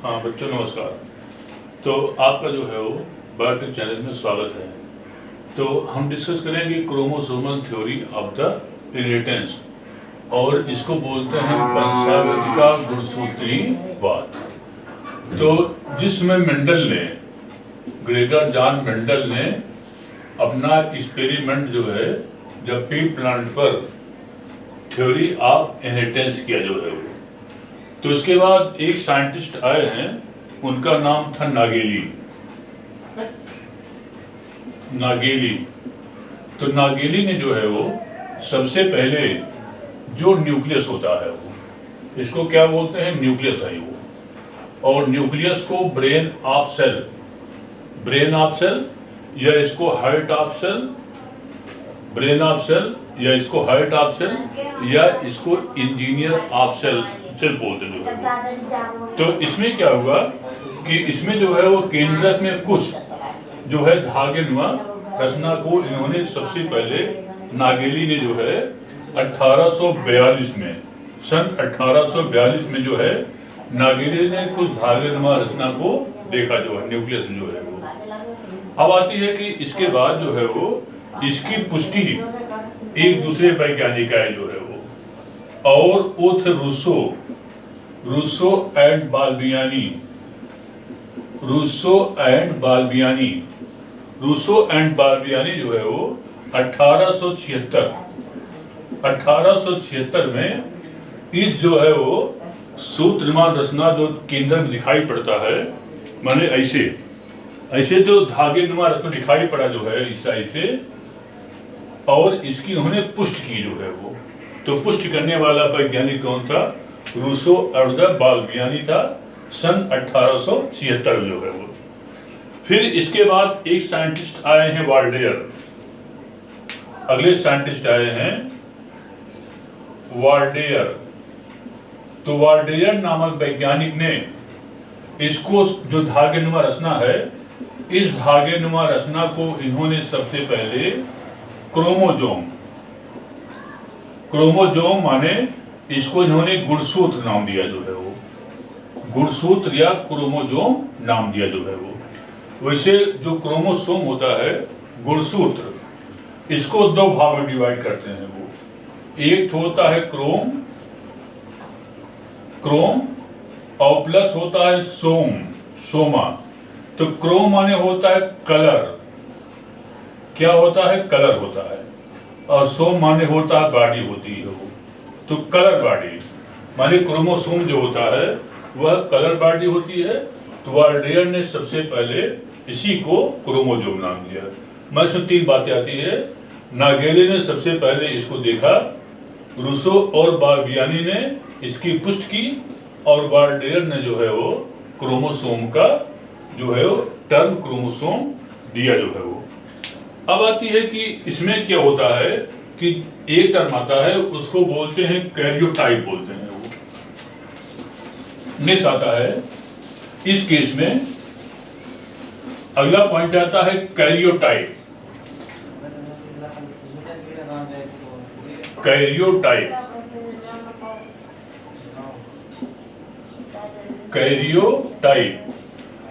हाँ बच्चों नमस्कार। तो आपका जो है वो बायोटेक चैनल में स्वागत है। तो हम डिस्कस करेंगे chromosomal theory of the inheritance और इसको बोलते हैं वंशावली का गुणसूत्रीवाद। तो जिसमें मेंडल ने ग्रेगर जॉन मेंडल ने अपना एक्सपेरिमेंट जो है जब पीक प्लांट पर थ्योरी ऑफ इनहेरिटेंस किया जो है वो, तो इसके बाद एक साइंटिस्ट आए हैं, उनका नाम था नागेली। तो नागेली ने जो है वो सबसे पहले जो न्यूक्लियस होता है वो, इसको क्या बोलते हैं, न्यूक्लियस है वो, और न्यूक्लियस को ब्रेन ऑफ सेल या इसको heart of cell, brain of cell या इसको हार्ट ऑफ सेल या इसको इंजीनियर ऑफ सेल बोलते जो है। तो इसमें क्या हुआ कि इसमें जो है वो केंद्रक में कुछ जो है धागेनुमा रचना को इन्होंने सबसे पहले नागेली ने जो है 1842 में, सन 1842 में जो है नागेली ने कुछ धागेनुमा रचना को देखा जो है, न्यूक्लियस जो है वो। अब आती है कि इसके बाद जो है वो इसकी पुष्टि एक दूसरे वैज्ञानिक आए जो है वो, और वो थे रूसो एंड बाल्बियानी। रूसो एंड बाल्बियानी जो है वो 1876 में इस जो है वो सूत्रमान रचना जो केंद्र में दिखाई पड़ता है, माने ऐसे जो धागेनुमा रचना दिखाई पड़ा जो है इस टाइप से, और इसकी उन्होंने पुष्टि की जो है वो। तो पुष्टि करने वाला वैज्ञानिक कौन था? रूसो और बाल्बियानी था, सन 1876 जो है वो। फिर इसके बाद एक साइंटिस्ट आए हैं वाल्डेयर, अगले साइंटिस्ट आए हैं वाल्डेयर। तो वाल्डेयर नामक वैज्ञानिक ने इसको जो धागेनुमा रचना है, इस धागेनुमा रचना को इन्होंने सबसे पहले क्रोमोजोम माने इसको इन्होंने गुणसूत्र नाम दिया जो है वो, गुणसूत्र या क्रोमोजोम नाम दिया जो है वो। वैसे जो क्रोमोसोम होता है, गुणसूत्र, इसको दो भाग में डिवाइड करते हैं वो। एक तो होता है क्रोम और प्लस होता है सोमा। तो क्रोम माने होता है कलर, क्या होता है, कलर होता है, और सोम माने होता है बॉडी होती है वो। तो कलर बॉडी माने क्रोमोसोम जो होता है वह कलर बॉडी होती है। तो वाल्डेयर ने सबसे पहले इसी को क्रोमोजोम नाम दिया। मैं इसमें तीन बातें आती है। नागेली ने सबसे पहले इसको देखा, रूसो और बाल्बियानी ने इसकी पुष्टि की, और वाल्डेयर ने जो है वो क्रोमोसोम का जो है वो टर्म क्रोमोसोम दिया जो है वो। अब आती है कि इसमें क्या होता है कि एक टर्म आता है, उसको बोलते हैं कैरियोटाइप बोलते हैं वो। नेक्स्ट आता है इस केस में अगला पॉइंट आता है कैरियोटाइप।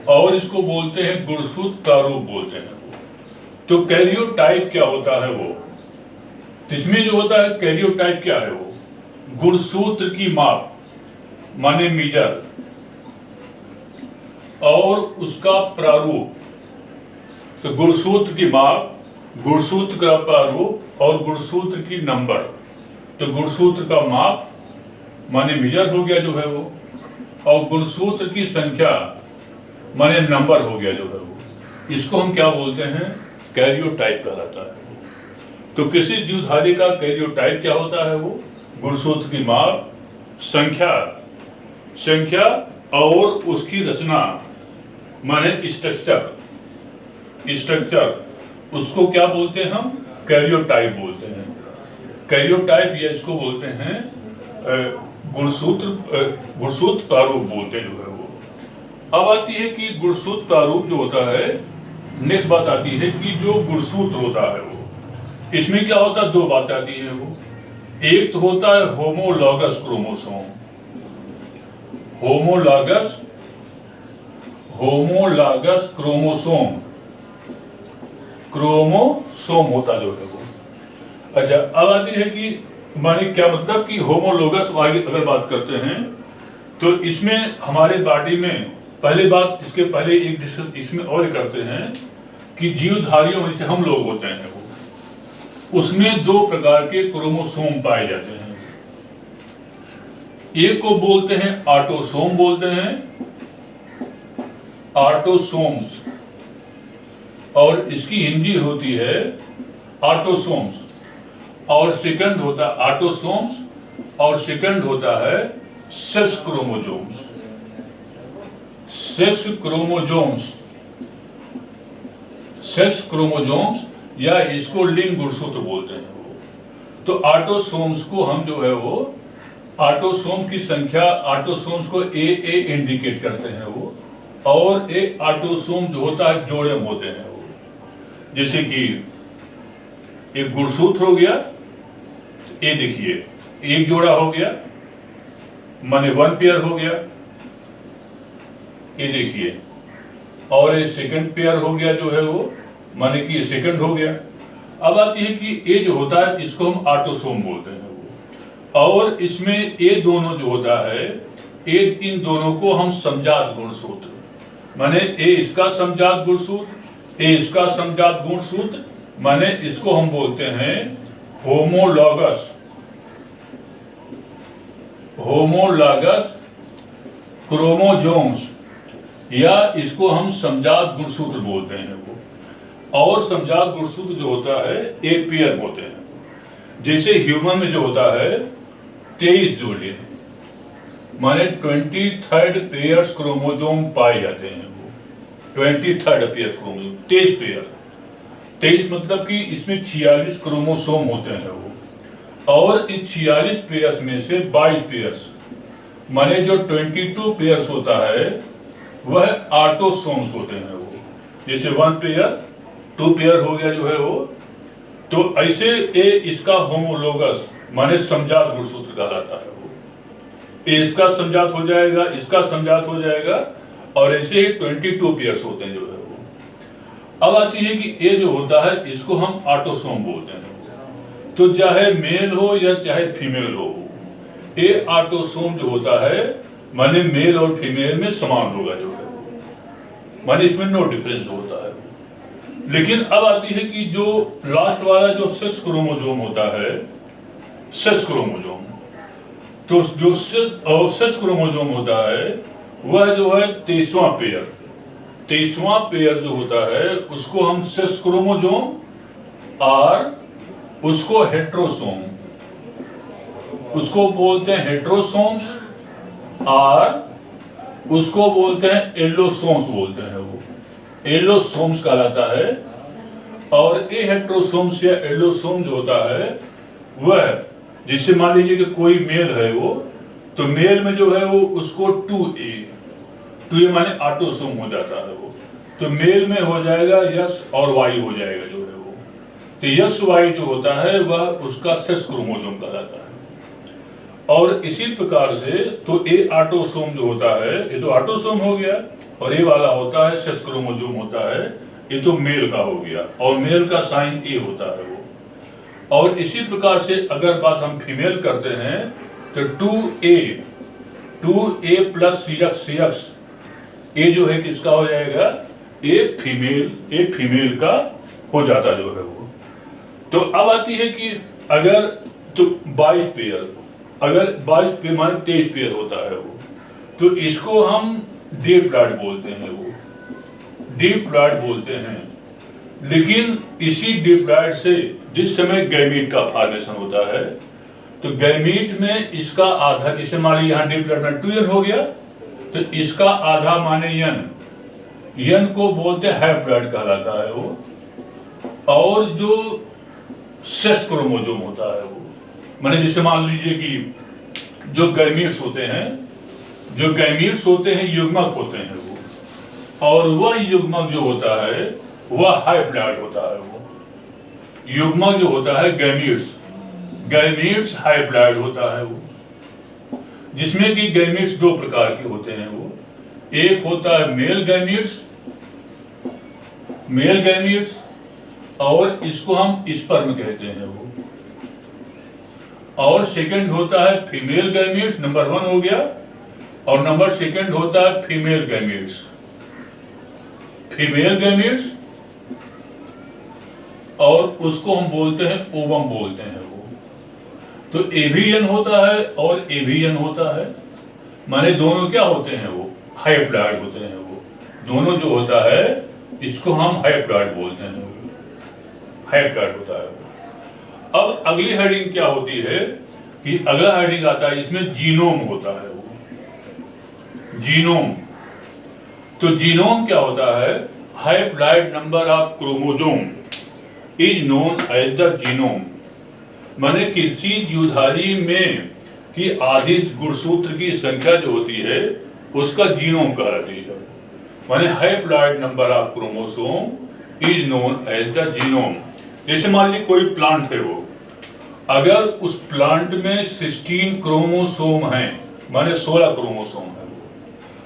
और इसको बोलते हैं गुणसूत्र प्रारूप बोलते हैं। तो कैरियोटाइप क्या होता है वो, इसमें जो होता है कैरियोटाइप क्या है वो, गुणसूत्र की माप माने मीजर, और उसका प्रारूप। तो गुणसूत्र की माप, गुणसूत्र का प्रारूप और गुणसूत्र की नंबर। तो गुणसूत्र का माप माने मीजर हो गया जो है वो, और गुणसूत्र की संख्या माने नंबर हो गया जो है वो। इसको हम क्या बोलते हैं, कैरियोटाइप कहलाता है। तो किसी जीवधारी का कैरियोटाइप क्या होता है वो, गुणसूत्र की माप, संख्या और उसकी रचना माने स्ट्रक्चर, उसको क्या बोलते हैं हम, कैरियोटाइप बोलते हैं। कैरियोटाइप या इसको बोलते हैं गुणसूत्र प्रारूप बोलते हैं जो है वो। अब आती है कि गुणसूत्र प्रारूप जो होता है, नेक्स्ट बात आती है कि जो गुणसूत्र होता है वो, इसमें क्या होता है, दो बातें आती है वो। एक तो होता है homologous chromosome, homologous homologous chromosome, chromosome होता जो है वो। अच्छा, अब आती है कि माने क्या मतलब कि होमोलोगस आगे अगर बात करते हैं तो इसमें हमारे बॉडी में पहली बात, इसके पहले एक डिस्कस इसमें और करते हैं कि जीवधारियों में से हम लोग होते हैं वो, उसमें दो प्रकार के क्रोमोसोम पाए जाते हैं। एक को बोलते हैं ऑटोसोम बोलते हैं, ऑटोसोम्स, और इसकी हिंदी होती है ऑटोसोम्स, और सेकंड होता है ऑटोसोम्स, और सेकंड होता है sex chromosomes. Sex chromosomes, sex chromosomes या इसको लिंग गुणसूत्र बोलते हैं वो। तो ऑटोसोम्स को हम जो है वो, ऑटोसोम की संख्या, ऑटोसोम्स को ए इंडिकेट करते हैं वो, और एक ऑटोसोम जो होता है जोड़े में होते हैं वो। जैसे कि एक गुणसूत्र हो गया, ये देखिए एक जोड़ा हो गया माने वन पेयर हो गया, ये देखिए, और ये सेकंड पेयर हो गया जो है वो, माने कि ये सेकंड हो गया। अब आती है कि ये जो होता है इसको हम ऑटोसोम बोलते हैं वो, और इसमें ये दोनों जो होता है, ये इन दोनों को हम समजात गुणसूत्र, माने ये इसका समजात गुणसूत्र, ये इसका समजात गुणसूत्र, माने इसको हम बोलते हैं होमोलॉगस, होमोलॉगस क्रोमोसोम्स, या इसको हम समजात गुणसूत्र बोलते हैं वो। और समजात गुणसूत्र जो होता है एक पेयर होते हैं। जैसे ह्यूमन में जो होता है 23 जोड़े, माने 23rd पेयर्स क्रोमोसोम पाए जाते हैं वो, 23rd पेयर्स क्रोमोसोम, 23 पेयर, 23 मतलब कि इसमें 46 क्रोमोसोम होते हैं वो, और इस 46 पेयर्स में से 22 पेयर्स, माने जो 22 पेयर्स होता है वह ऑटोसोम्स होते हैं वो। जैसे 1 पेयर 2 पेयर हो गया जो है वो, तो ऐसे ये इसका होमोलोगस माने समजात गुणसूत्र कहलाता है वो। ये इसका समजात हो जाएगा, इसका समजात हो जाएगा, और ऐसे ही 22 पेयर्स होते हैं जो है वो। अब आती है कि ये जो होता है इसको हम ऑटोसोम बोलते हैं। तो चाहे मेल हो या चाहे फीमेल हो, ये ऑटोसोम जो होता है माने मेल और फीमेल में समान होगा जो है, माने इसमें नो डिफरेंस होता है। लेकिन अब आती है कि जो लास्ट वाला जो सेक्स क्रोमोसोम होता है, सेक्स क्रोमोसोम, तो जो सेक्स क्रोमोसोम होता है वह जो है 23वां पेयर, 23वां पेयर जो होता है उसको हम सेक्स क्रोमोसोम, और उसको हेट्रोसोम, उसको बोलते हैं हेट्रोसोम्स, और उसको बोलते हैं एलोसोम्स बोलते हैं वो, एलोसोम्स कहलाता है। और ये हेट्रोसोम्स या एलोसोम जो होता है वह, जैसे मान लीजिए कि कोई मेल है वो, तो मेल में जो है वो उसको 2A माने ऑटोसोम हो जाता है वो, तो मेल में हो जाएगा X और Y हो जाएगा जो है वो। तो XY जो होता है वह उसका सेक्स क्रोमोसोम कहलाता है। और इसी प्रकार से तो ये ऑटोसोम जो होता है, ये तो ऑटोसोम हो गया, और ये वाला होता है सेक्स क्रोमोसोम होता है, ये तो मेल का हो गया, और मेल का साइन ए होता है वो। और इसी प्रकार से अगर बात हम फीमेल करते हैं तो 2A प्लस CX, ये जो है किसका हो जाएगा, एक फीमेल का हो जाता जो है वो। तो अब आती है कि अगर तो 22 पेयर, अगर 22 पेयर माने 23 पेयर होता है वो, तो इसको हम डिप्लॉइड बोलते हैं वो, डिप्लॉइड बोलते हैं। लेकिन इसी डिप्लॉइड से जिस समय गैमीट का फॉर्मेशन होता है, तो गैमीट में इसका आधा, जैसे मान लीजिए यहाँ डिप्लॉइड में 2n हो गया, तो इसका आधा माने n को बोलते हैं हैप्लॉइड कहलाता है वो। और जो सेक्स क्रोमोसोम होता है वो, माने जैसे मान लीजिए कि जो गैमीट्स होते हैं, जो गैमीट्स होते हैं युग्मक होते हैं वो, और वह युग्मक जो होता है वह हाइब्रिड होता है वो। युग्मक जो होता है गैमीट्स हाइब्रिड होता है वो, जिसमें कि गैमीट्स दो प्रकार के होते हैं वो। एक होता है मेल गैमीट्स, और इसको हम स्पर्म कहते हैं वो। और सेकंड होता है फीमेल गैमीट्स, नंबर 1 हो गया, और नंबर सेकंड होता है फीमेल गैमीट्स। और उसको हम बोलते हैं ओवम बोलते हैं वो। तो एवियन होता है और एवियन होता है, माने दोनों क्या होते हैं वो, हाइप्लॉइड होते हैं वो। दोनों जो होता है इसको हम हाइप्लॉइड बोलते हैं वो, हाइप्लॉइड होता है वो। अब अगली हेडिंग क्या होती है कि अगला हेडिंग आता है इसमें जीनोम होता है वो, जीनोम। तो जीनोम क्या होता है, haploid number of chromosome is known as the genome. माने किसी जीवधारी में की आधी गुणसूत्र की संख्या जो होती है उसका जीनोम कहलाती है। माने haploid number of chromosome is known as the genome. जैसे मान लीजिए कोई प्लांट है वो, अगर उस प्लांट में 16 क्रोमोसोम है, माने 16 क्रोमोसोम है वो,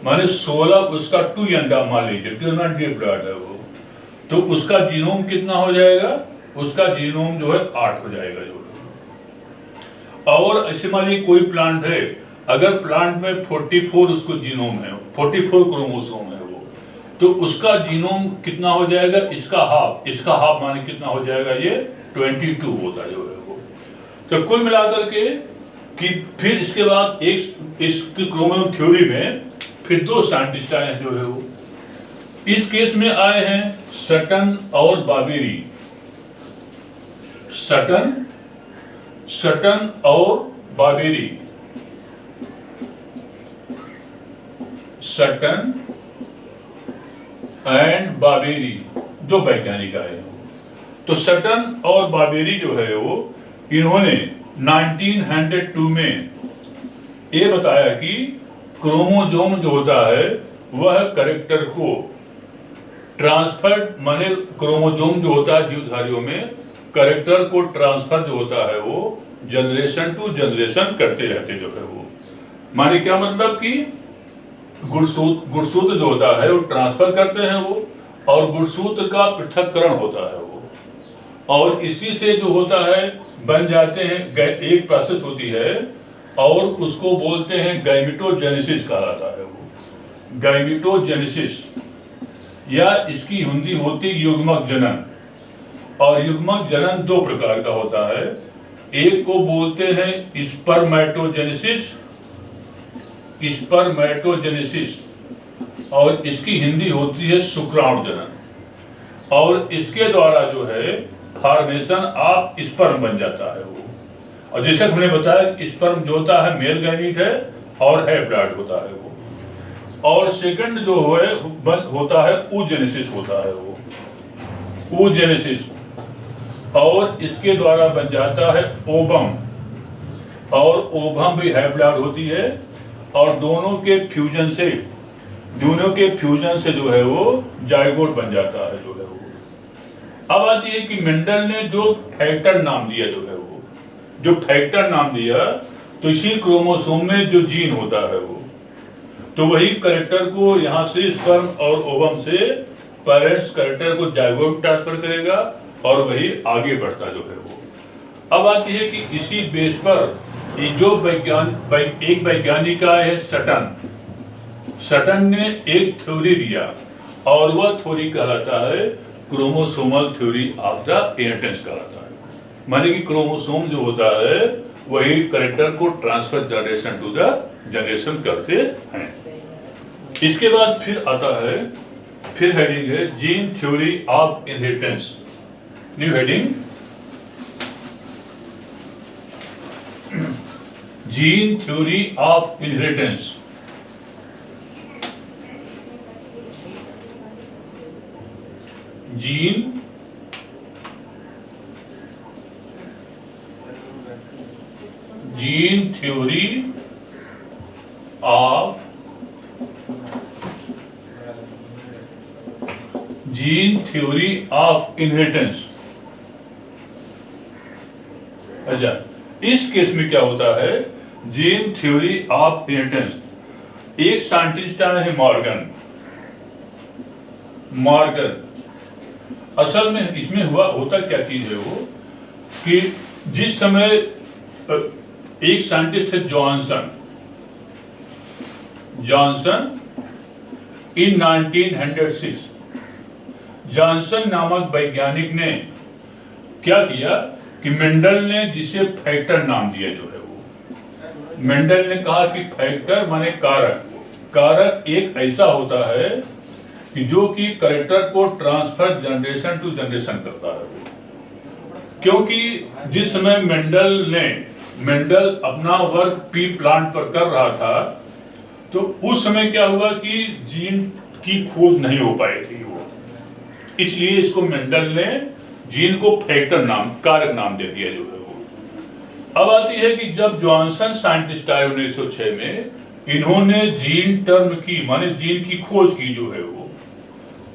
माने 16 उसका 2 अंडा मान लीजिए डिप्लॉइड है वो, तो उसका जीनोम कितना हो जाएगा, उसका जीनोम जो है 8 हो जाएगा जो। और ऐसे मान लीजिए कोई प्लांट है, अगर प्लांट में 44 उसको जीनोम है, 44 क्रोमोसोम है वो, तो उसका जीनोम कितना हो जाएगा, इसका हाफ माने कितना हो जाएगा, ये 22 होता जो है वो। तो कुल मिलाकर के कि फिर इसके बाद इसकी क्रोमोसोम थ्योरी में फिर 2 साइंटिस्ट आए हैं जो है वो। इस केस में आए हैं सटन और बाबेरी। सटन और बाबेरी, सटन एंड बाबेरी, 2 वैज्ञानिक आए हैं। तो सटन और बाबेरी जो है वो, इन्होंने 1902 में ये बताया कि क्रोमोसोम जो होता है वह कैरेक्टर को ट्रांसफर, माने क्रोमोसोम जो होता है जीवधारियों में कैरेक्टर को ट्रांसफर जो होता है वो जनरेशन टू जनरेशन करते रहते जो है वो। माने क्या मतलब कि गुणसूत्र जो होता है वो ट्रांसफर करते हैं वो, और गुणसूत्र का पृथक्करण होता है वो, और इसी से जो होता है बन जाते हैं, एक प्रोसेस होती है और उसको बोलते हैं गैमेटोजेनेसिस कहलाता है वो, गैमेटोजेनेसिस, या इसकी हिंदी होती युग्मक जनन। और युग्मक जनन 2 प्रकार का होता है, एक को बोलते हैं स्पर्मेटोजेनेसिस, और इसकी हिंदी होती है शुक्राणु जनन। और इसके द्वारा जो है फॉर्मेशन ऑफ स्पर्म बन जाता है वो। और जैसे हमने बताया स्पर्म जो होता है मेल गैमीट है और हैप्लॉइड होता है वो। और सेकंड जो है होता है oogenesis होता है वो, oogenesis, और इसके द्वारा बन जाता है ओवम, और ओवम भी हैप्लॉइड होती है, और दोनों के फ्यूजन से जो है वो जाइगोट बन जाता है जो है वो। अब आती है कि मेंडल ने जो फैक्टर नाम दिया जो है वो, जो फैक्टर नाम दिया, तो इसी क्रोमोसोम में जो जीन होता है वो, तो वही कैरेक्टर को यहाँ से स्पर्म और ओवम से पेरेंट्स कैरेक्टर को जाइगोट ट्रांसफर करेगा, और वही आगे बढ़ता जो है वो। अब आती है कि इसी बेस पर जो एक वैज्ञानिक आए है सटन ने एक थ्योरी दिया, और वह थ्योरी कहलाता है chromosomal theory of the inheritance कहलाता है। माने कि क्रोमोसोम जो होता है वही कैरेक्टर को transfer generation to the generation करते हैं। इसके बाद फिर आता है, फिर हेडिंग है gene theory of inheritance, new heading, gene theory of inheritance. Gene theory of inheritance. अच्छा, इस केस में क्या होता है, जीन थ्योरी ऑफ इनहेरिटेंस, एक साइंटिस्ट आए हैं मॉर्गन। असल में इसमें होता क्या चीज है वो कि जिस समय एक साइंटिस्ट है जॉनसन इन 1906 जॉनसन नामक वैज्ञानिक ने क्या किया कि मेंडल ने जिसे फैक्टर नाम दिया जो है वो मेंडल ने कहा कि फैक्टर माने कारक एक ऐसा होता है कि जो कि कैरेक्टर को ट्रांसफर जनरेशन टू जनरेशन करता है वो। क्योंकि जिस समय मेंडल अपना वर्क पी प्लांट पर कर रहा था तो उस समय क्या हुआ कि जीन की खोज नहीं हो पाई थी वो, इसलिए इसको मेंडल ने जीन को फैक्टर कारक नाम दे दिया जो है वो। अब आती है कि जब जॉनसन साइंटिस्ट आए 1906 में, इन्होंने जीन टर्म की माने जीन की खोज की जो है वो,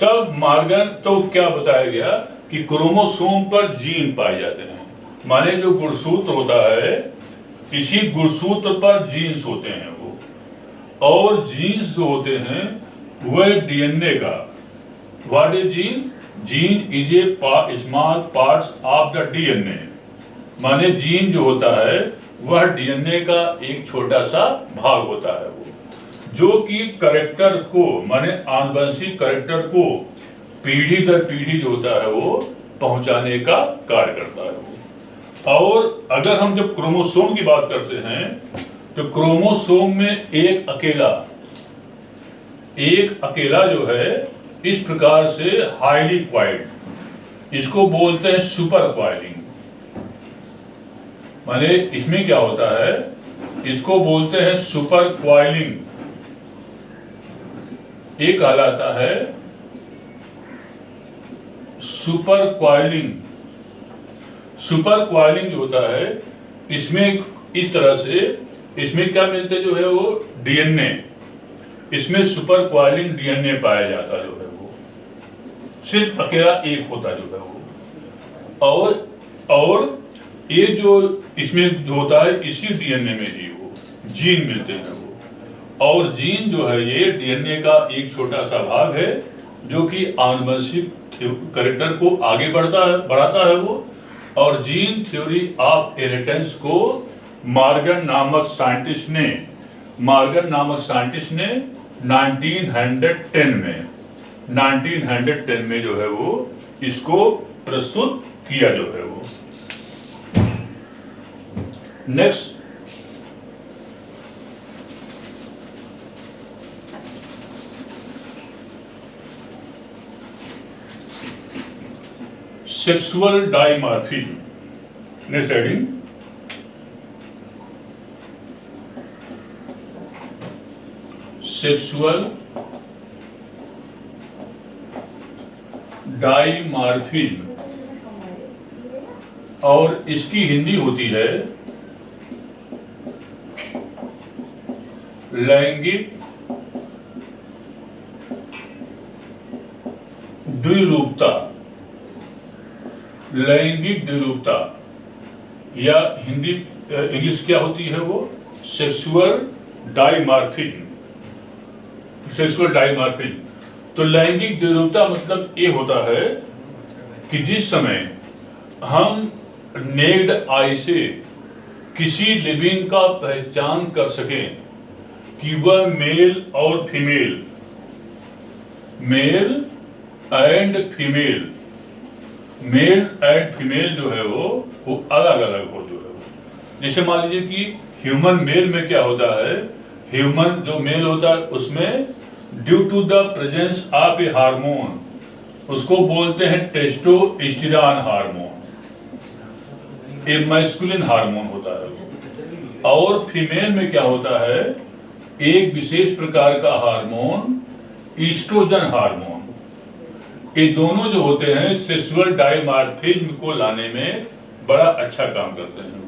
तब मॉर्गन तो क्या बताया गया कि क्रोमोसोम पर जीन पाए जाते हैं, माने जो गुणसूत्र होता है इसी गुणसूत्र पर जीन्स होते हैं वो, और जीन्स जो होते हैं वह डीएनए का what is gene is a small parts of the DNA, माने जीन जो होता है वह डीएनए का एक छोटा सा भाग होता है वो, जो कि कैरेक्टर को माने आनुवंशिक कैरेक्टर को पीढ़ी दर पीढ़ी जो होता है वो पहुंचाने का कार्य करता है वो। और अगर हम जब क्रोमोसोम की बात करते हैं तो क्रोमोसोम में एक अकेला जो है इस प्रकार से हाईली क्वाइल्ड, इसको बोलते हैं सुपर क्वाइलिंग, माने इसमें क्या होता है इसको बोलते हैं सुपर क्वाइलिंग, एक कहलाता है सुपर क्वाइलिंग जो होता है इसमें इस तरह से इसमें क्या मिलते जो है वो डीएनए, इसमें सुपर क्वाइलिंग डीएनए पाया जाता जो है वो, सिर्फ अकेला एक होता जो है वो, और ये जो इसमें जो होता है इसी डीएनए में ही वो जीन मिलते हैं वो, और जीन जो है ये डीएनए का एक छोटा सा भाग है जो कि आनुवंशिक कैरेक्टर को आगे बढ़ाता है वो। और जीन थ्योरी ऑफ इनहेरिटेंस को मॉर्गन नामक साइंटिस्ट ने 1910 में जो है वो इसको प्रस्तुत किया जो है वो। Next sexual dimorphism. Next heading sexual dimorphism, और इसकी हिंदी होती है लैंगिक द्विरूपता, या हिंदी इंग्लिश क्या होती है वो सेक्सुअल डाइमॉर्फिज्म। तो लैंगिक द्विरूपता मतलब ये होता है कि जिस समय हम नेक्ड आई से किसी लिविंग का पहचान कर सकें कि वह मेल और फीमेल, मेल एंड फीमेल जो है वो अलग अलग हो जो है वो। जैसे मान लीजिए कि ह्यूमन मेल में क्या होता है, ह्यूमन जो मेल होता है उसमें due to the presence of a hormone, उसको बोलते हैं testosterone hormone, a masculine hormone होता है। और फीमेल में क्या होता है, एक विशेष प्रकार का हार्मोन ईस्ट्रोजन हार्मोन। ये दोनों जो होते हैं सेक्सुअल डाइमॉर्फिज्म को लाने में बड़ा अच्छा काम करते हैं।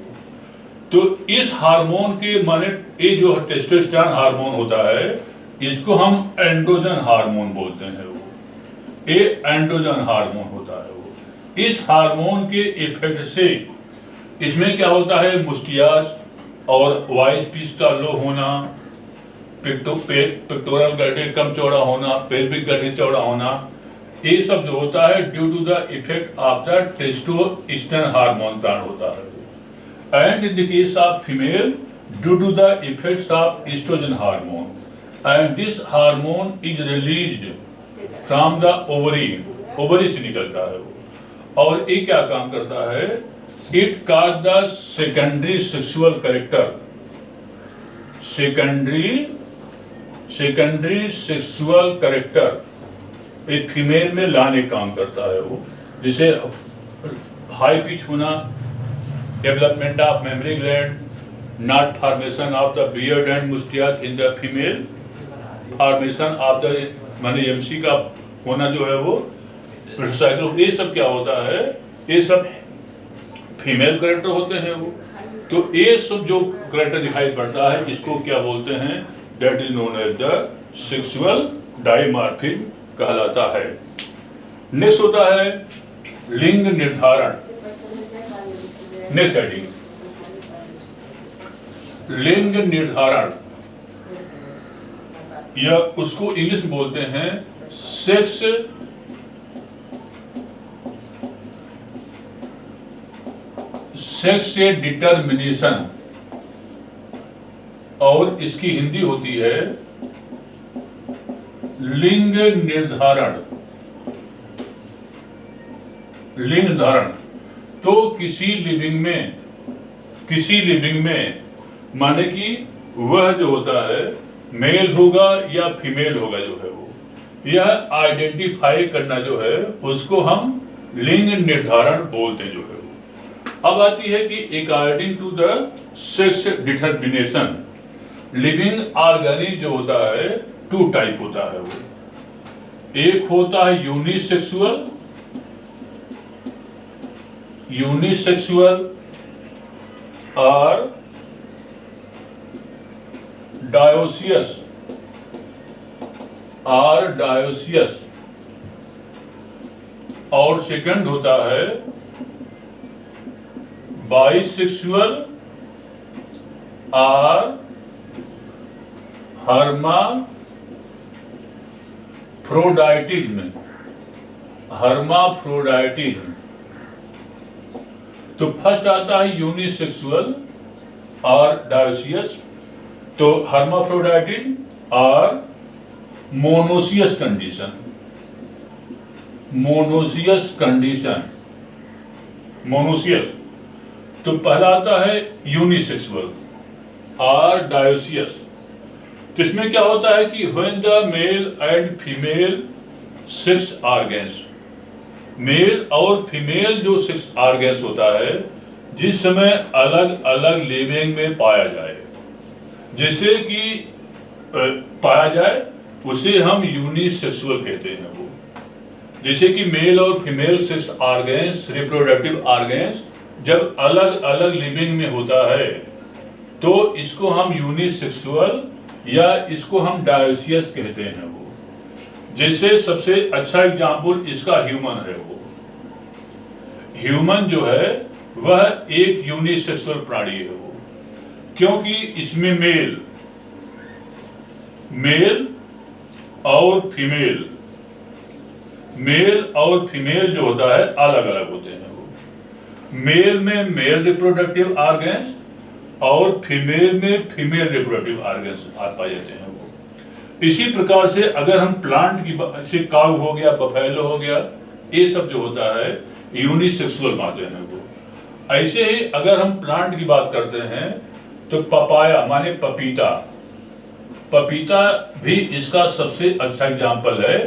तो इस हार्मोन के माने ये जो टेस्टोस्टेरोन हार्मोन होता है इसको हम एंड्रोजन हार्मोन बोलते हैं वो, ये एंड्रोजन हार्मोन होता है वो। इस हार्मोन के इफेक्ट से इसमें क्या होता है, मुस्टियाज और वॉइस पिच का लो होना, पेक्टोरल गड्ढे कम चौड़ा होना, पेल्विक गड्ढे चौड़ा होना, ये सब जो होता है due to the effect of the testosterone hormone plant होता है। And in the case of female due to the effects of oestrogen hormone, and this hormone is released from the ovary से निकलता है वो। और ये क्या काम करता है, it cause the secondary sexual character, secondary sexual character एक फीमेल में लाने काम करता है वो। जैसे हाई पिच होना, development of mammary gland, not formation of the beard and moustache in the female, formation of the माने एमसी का होना जो है वो साइकिल, ये सब क्या होता है, ये सब फीमेल कैरेक्टर होते हैं वो। तो ये सब जो कैरेक्टर दिखाई पड़ता है इसको क्या बोलते हैं, that is known as the sexual dimorphism कहलाता है। नेक्स्ट होता है लिंग निर्धारण। नेक्स्ट हेडिंग लिंग निर्धारण, या उसको इंग्लिश में बोलते हैं सेक्स डिटर्मिनेशन, और इसकी हिंदी होती है लिंग निर्धारण। लिंग निर्धारण तो किसी लिविंग में माने कि वह जो होता है मेल होगा या फीमेल होगा जो है वो, यह आइडेंटिफाई करना जो है उसको हम लिंग निर्धारण बोलते जो है। अब आती है कि according to the sex determination, living organism जो होता है टू टाइप होता है वो। एक होता है यूनिसेक्सुअल और डायोसियस और सेकंड होता है बाइसेक्सुअल और हर्माफ्रोडाइटिज्म। तो फर्स्ट आता है यूनिसेक्सुअल और डायोसियस, तो हर्माफ्रोडाइटिज्म और मोनोसियस कंडीशन। तो पहला आता है यूनिसेक्सुअल और डायोसियस। तो इसमें क्या होता है कि when the male and female sex organs, male और फीमेल जो सेक्स ऑर्गन्स होता है जिस समय अलग अलग लिविंग में पाया जाए, जैसे कि पाया जाए उसे हम यूनिसेक्सुअल कहते हैं वो। जैसे कि मेल और female sex organs, reproductive organs जब अलग अलग लिविंग में होता है तो इसको हम यूनिसेक्सुअल या इसको हम डायोसियस कहते हैं वो। जैसे सबसे अच्छा एग्जाम्पल इसका ह्यूमन है वो। ह्यूमन जो है वह एक यूनिसेक्सुअल प्राणी है वो, क्योंकि इसमें मेल और फीमेल जो होता है अलग अलग होते हैं वो। मेल में मेल रिप्रोडक्टिव ऑर्गन्स और फीमेल में फीमेल रिप्रोडक्टिव ऑर्गन्स पाए जाते हैं वो। इसी प्रकार से अगर हम प्लांट की से काऊ हो गया, बफेलो हो गया, ये सब जो होता है यूनिसेक्सुअल मानते हैं वो। ऐसे ही अगर हम प्लांट की बात करते हैं तो पपाया माने पपीता भी इसका सबसे अच्छा एग्जाम्पल है,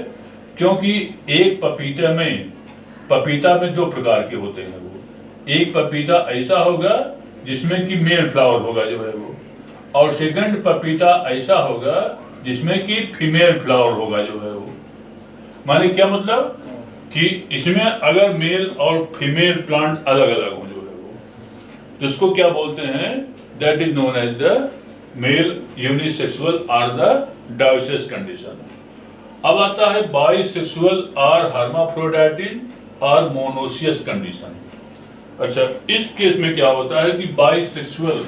क्योंकि एक पपीता में दो प्रकार के होते हैं वो। एक पपीता ऐसा होगा जिसमें कि मेल फ्लावर होगा जो है वो, और सेकंड पपीता ऐसा होगा जिसमें कि फीमेल फ्लावर होगा जो है वो। माने क्या मतलब कि इसमें अगर मेल और फीमेल प्लांट अलग अलग हो जो है वो, तो इसको क्या बोलते हैं, that is known as the male unisexual और द डायोसियस कंडीशन। अब आता है बाइसेक्सुअल और हर्माफ्रोडाइटिक और मोनोसियस कंडीशन। अच्छा, इस केस में क्या होता है कि बाइसेक्सुअल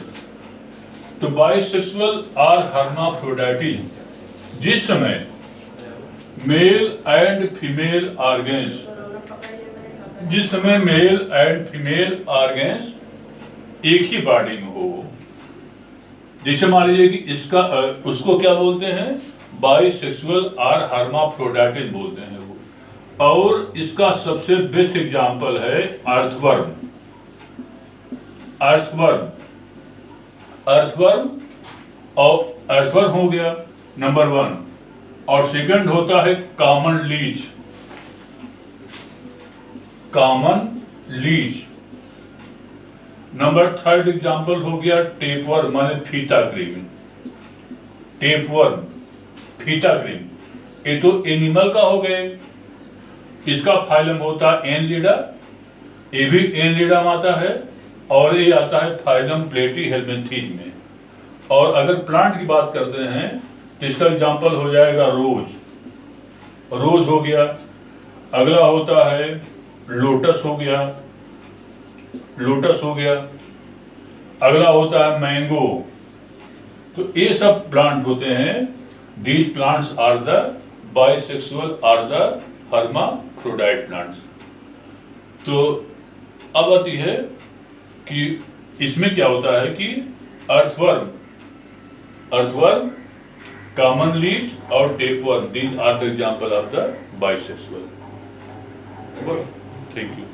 तो बाइसेक्सुअल आर हर्माफ्रोडाइटिक जिस समय मेल एंड फीमेल ऑर्गेन्स, जिस समय मेल एंड फीमेल ऑर्गेन्स एक ही बॉडी में हो, जैसे मान लीजिए कि इसका उसको क्या बोलते हैं, बाइसेक्सुअल आर हर्माफ्रोडाइटिक बोलते हैं वो। और इसका सबसे बेस्ट एग्जांपल है अर्थवर्म। अर्थवर्म और अर्थवर्म हो गया नंबर 1, और सेकंड होता है common leech. Common leech. Number 3 example हो गया टेपवर्म माने फीता कृमि। टेपवर्म, फीता कृमि, ये तो एनिमल का हो गए। इसका फाइलम होता है एनलिडा, ये भी एनलिडा में आता है, और ये आता है फाइलम प्लेटीहेल्मिन्थीज में। और अगर प्लांट की बात करते हैं तो इसका एग्जांपल हो जाएगा रोज। रोज हो गया। अगला होता है लोटस हो गया, लोटस हो गया। अगला होता है मैंगो। तो ये सब प्लांट होते हैं। These plants are the bisexual are the hermaphrodite plants. तो अब आती है कि इसमें क्या होता है कि अर्थवर्म, कॉमन लीच और tapeworm, these are the example of the bisexual. Thank you.